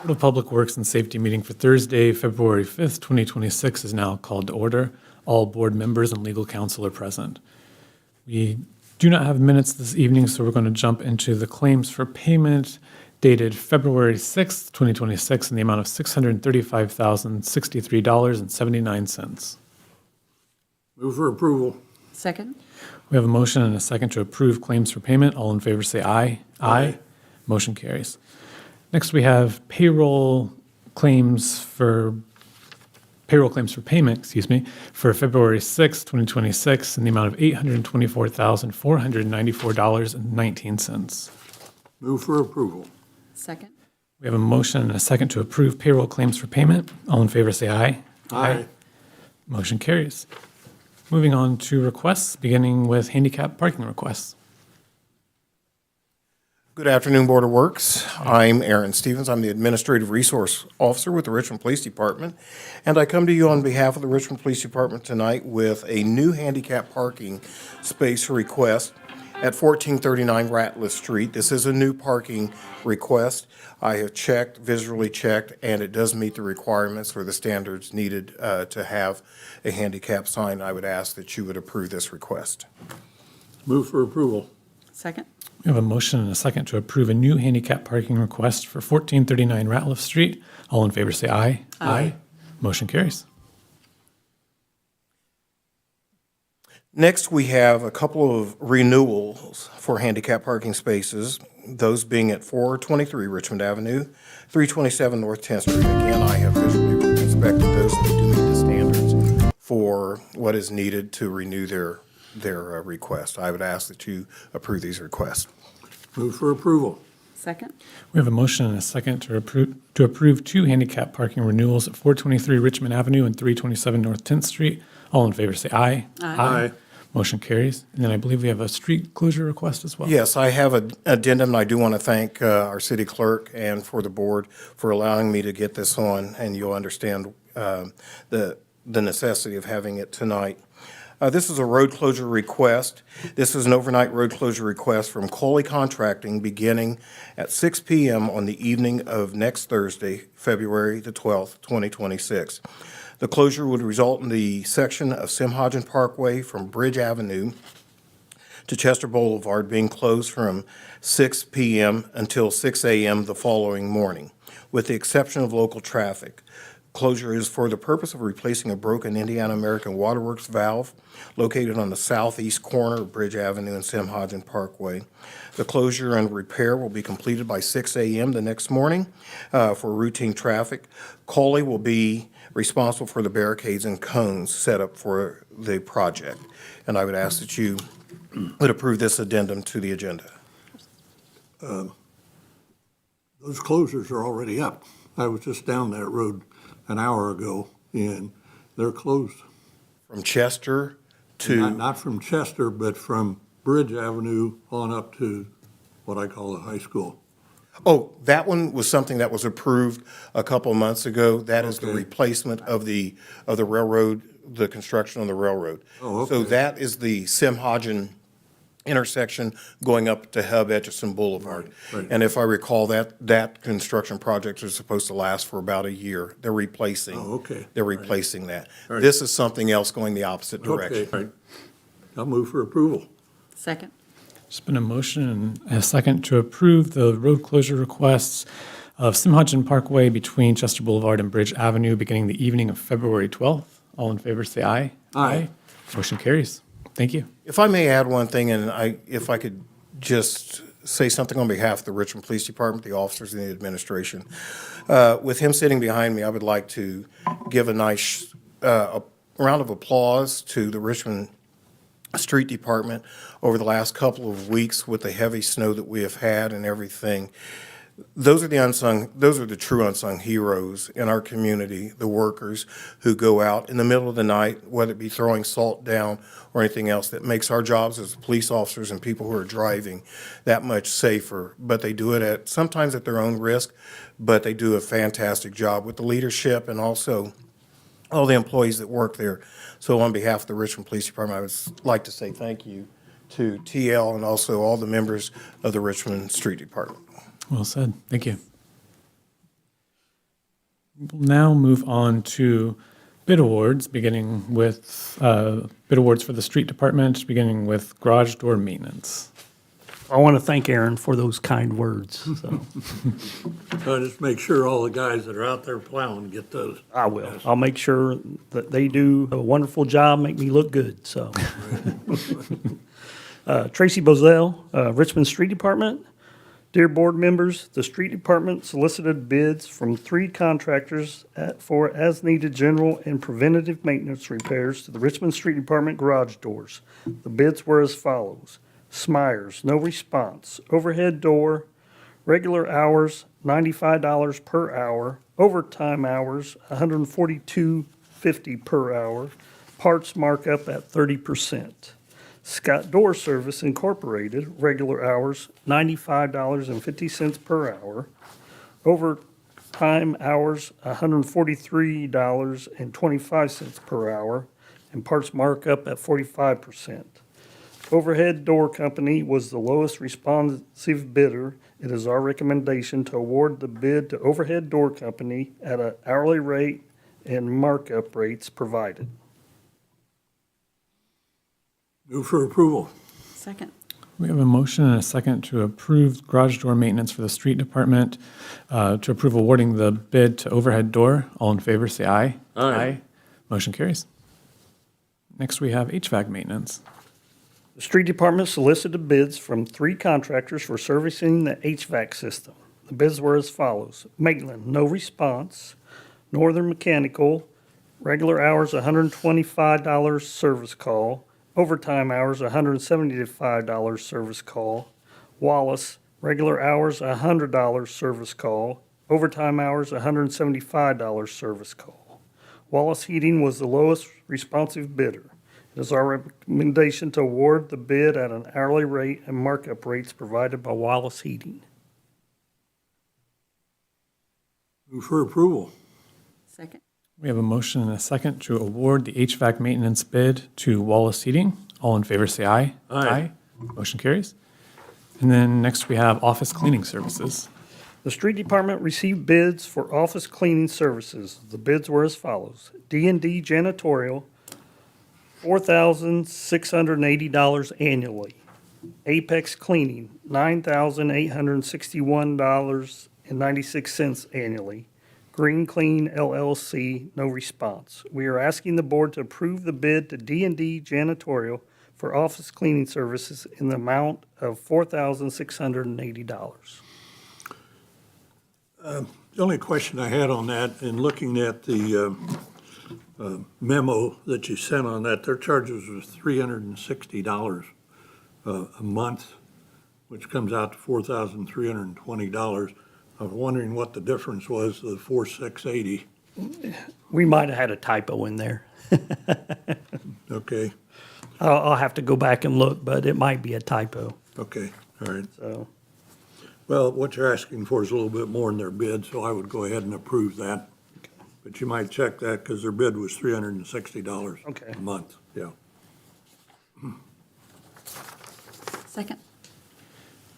Board of Public Works and Safety meeting for Thursday, February 5th, 2026 is now called to order. All board members and legal counsel are present. We do not have minutes this evening, so we're going to jump into the claims for payment dated February 6th, 2026 in the amount of $635,063.79. Move for approval. Second? We have a motion and a second to approve claims for payment. All in favor say aye. Aye. Motion carries. Next, we have payroll claims for payment, for February 6th, 2026 in the amount of $824,494.19. Move for approval. Second? We have a motion and a second to approve payroll claims for payment. All in favor say aye. Aye. Motion carries. Moving on to requests, beginning with handicap parking requests. Good afternoon, Board of Works. I'm Aaron Stevens. I'm the Administrative Resource Officer with the Richmond Police Department, and I come to you on behalf of the Richmond Police Department tonight with a new handicap parking space request at 1439 Ratliff Street. This is a new parking request. I have checked, visually checked, and it does meet the requirements or the standards needed to have a handicap sign. I would ask that you would approve this request. Move for approval. Second? We have a motion and a second to approve a new handicap parking request for 1439 Ratliff Street. All in favor say aye. Aye. Motion carries. Next, we have a couple of renewals for handicap parking spaces, those being at 423 Richmond Avenue, 327 North 10th Street. Again, I have visually inspected those that do meet the standards for what is needed to renew their request. I would ask that you approve these requests. Move for approval. Second? We have a motion and a second to approve two handicap parking renewals at 423 Richmond Avenue and 327 North 10th Street. All in favor say aye. Aye. Motion carries. And then I believe we have a street closure request as well. Yes, I have an addendum, and I do want to thank our city clerk and for the board for allowing me to get this on, and you'll understand the necessity of having it tonight. This is a road closure request. This is an overnight road closure request from Coley Contracting beginning at 6 p.m. on the evening of next Thursday, February the 12th, 2026. The closure would result in the section of Simhodgen Parkway from Bridge Avenue to Chester Boulevard being closed from 6 p.m. until 6 a.m. the following morning, with the exception of local traffic. Closure is for the purpose of replacing a broken Indiana American Waterworks valve located on the southeast corner of Bridge Avenue and Simhodgen Parkway. The closure and repair will be completed by 6 a.m. the next morning for routine traffic. Coley will be responsible for the barricades and cones set up for the project. And I would ask that you would approve this addendum to the agenda. Those closures are already up. I was just down that road an hour ago, and they're closed. From Chester to... Not from Chester, but from Bridge Avenue on up to what I call the high school. Oh, that one was something that was approved a couple of months ago. That is the Okay. replacement of the railroad, the construction on the railroad. Oh, So okay. that is the Simhodgen intersection going up to Hub Etchison Boulevard. Right. And if I recall, that construction project is supposed to last for about a year. They're replacing. Oh, okay. They're replacing that. All right. This is something else going the opposite direction. Okay, right. I'll move for approval. Second? There's been a motion and a second to approve the road closure requests of Simhodgen Parkway between Chester Boulevard and Bridge Avenue beginning the evening of February 12th. All in favor say aye. Aye. Motion carries. Thank you. If I may add one thing, and if I could just say something on behalf of the Richmond Police Department, the officers, and the administration. With him sitting behind me, I would like to give a nice a round of applause to the Richmond Street Department over the last couple of weeks with the heavy snow that we have had and everything. Those are the true unsung heroes in our community, the workers who go out in the middle of the night, whether it be throwing salt down or anything else, that makes our jobs as police officers and people who are driving that much safer. But they do it sometimes at their own risk, but they do a fantastic job with the leadership and also all the employees that work there. So on behalf of the Richmond Police Department, I would like to say thank you to TL and also all the members of the Richmond Street Department. Well said. Thank you. We'll now move on to bid awards, beginning with bid awards for the street department, beginning with garage door maintenance. I want to thank Aaron for those kind words. So Just make sure all the guys that are out there plowing get those. I will. I'll make sure that they do a wonderful job, make me look good. So Tracy Bozell, Richmond Street Department. Dear board members, the street department solicited bids from 3 contractors for as-needed general and preventative maintenance repairs to the Richmond Street Department garage doors. The bids were as follows. Smyers, no response. Overhead door, regular hours, $95 per hour. Overtime hours, $142.50 per hour. Parts markup at 30%. Scott Door Service Incorporated, regular hours, $95.50 per hour. Overtime hours, $143.25 per hour, and parts markup at 45%. Overhead Door Company was the lowest responsive bidder. It is our recommendation to award the bid to Overhead Door Company at an hourly rate and markup rates provided. Move for approval. Second. We have a motion and a second to approve garage door maintenance for the street department, to approve awarding the bid to Overhead Door. All in favor, say aye. Aye. Motion carries. Next, we have HVAC maintenance. The street department solicited bids from 3 contractors for servicing the HVAC system. The bids were as follows. Maitland, no response. Northern Mechanical, regular hours, $125 service call. Overtime hours, $175 service call. Wallace, regular hours, $100 service call. Overtime hours, $175 service call. Wallace Heating was the lowest responsive bidder. It is our recommendation to award the bid at an hourly rate and markup rates provided by Wallace Heating. Move for approval. Second. We have a motion and a second to award the HVAC maintenance bid to Wallace Heating. All in favor, say aye. Aye. Motion carries. And then next we have office cleaning services. The street department received bids for office cleaning services. The bids were as follows. D&D janitorial, $4,680 annually. Apex Cleaning, $9,861.96 annually. Green Clean LLC, no response. We are asking the board to approve the bid to D&D Janitorial for office cleaning services in the amount of $4,680. The only question I had on that, in looking at the memo that you sent on that, their charges was $360 a month, which comes out to $4,320. I was wondering what the difference was, the 4,680. We might have had a typo in there. Okay, I'll have to go back and look, but it might be a typo. okay, all right. So, Well, what you're asking for is a little bit more in their bid, so I would go ahead and approve that. But you might check that because their bid was $360 Okay. a month, yeah. Second.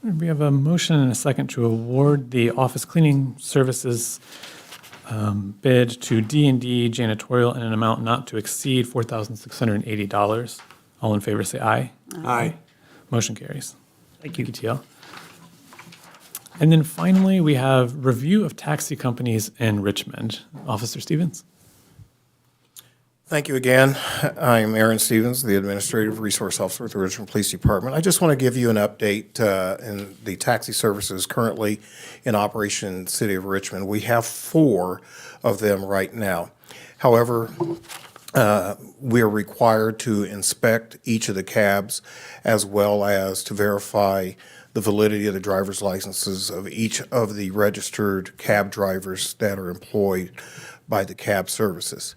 We have a motion and a second to award the office cleaning services bid to D&D Janitorial in an amount not to exceed $4,680. All in favor, say aye. Aye. Motion carries. thank you. PTL. And then finally, we have review of taxi companies in Richmond. Officer Stevens. Thank you again. I'm Aaron Stevens, the Administrative Resource Officer with the Richmond Police Department. I just want to give you an update in the taxi services currently in operation in the city of Richmond. We have 4 of them right now. However, we are required to inspect each of the cabs as well as to verify the validity of the driver's licenses of each of the registered cab drivers that are employed by the cab services.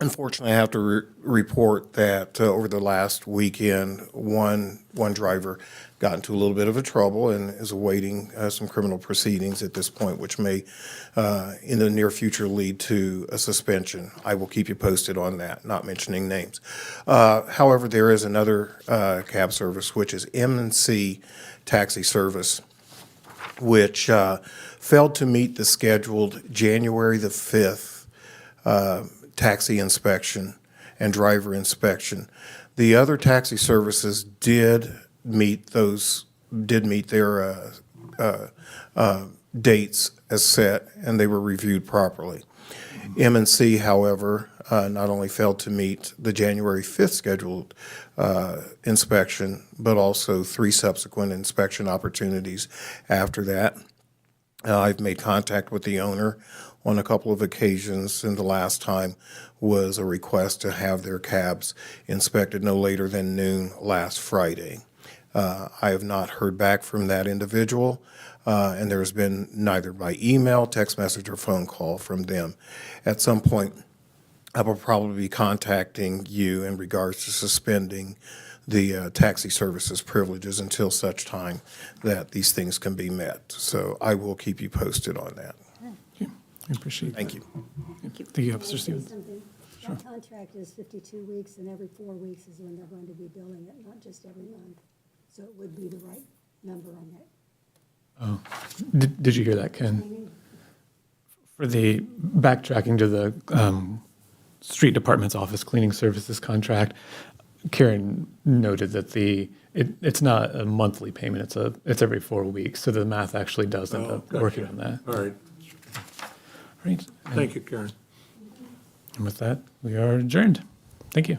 Unfortunately, I have to report that over the last weekend, one driver got into a little bit of a trouble and is awaiting some criminal proceedings at this point, which may, in the near future, lead to a suspension. I will keep you posted on that, not mentioning names. However, there is another cab service, which is M&C Taxi Service. which failed to meet the scheduled January the 5th taxi inspection and driver inspection. The other taxi services did meet their dates as set, and they were reviewed properly. M&C, however, not only failed to meet the January 5th scheduled inspection, but also 3 subsequent inspection opportunities after that. I've made contact with the owner on a couple of occasions, and the last time was a request to have their cabs inspected no later than noon last Friday. I have not heard back from that individual, and there's been neither by email, text message, or phone call from them. At some point, I will probably be contacting you in regards to suspending the taxi services privileges until such time that these things can be met. So I will keep you posted on that. I appreciate that. Thank you. Thank you, Officer Can I say Stevens. something? That contract is 52 weeks, and every 4 weeks is when they're going to be billing it, not just every month. So it would be the right number on that. Did you hear that, Ken? For the backtracking to the street department's office cleaning services contract, Karen noted that it's not a monthly payment, it's every 4 weeks, so the math actually does end up gotcha. working on that. All right, Right. thank you, Karen. And with that, we are adjourned. Thank you.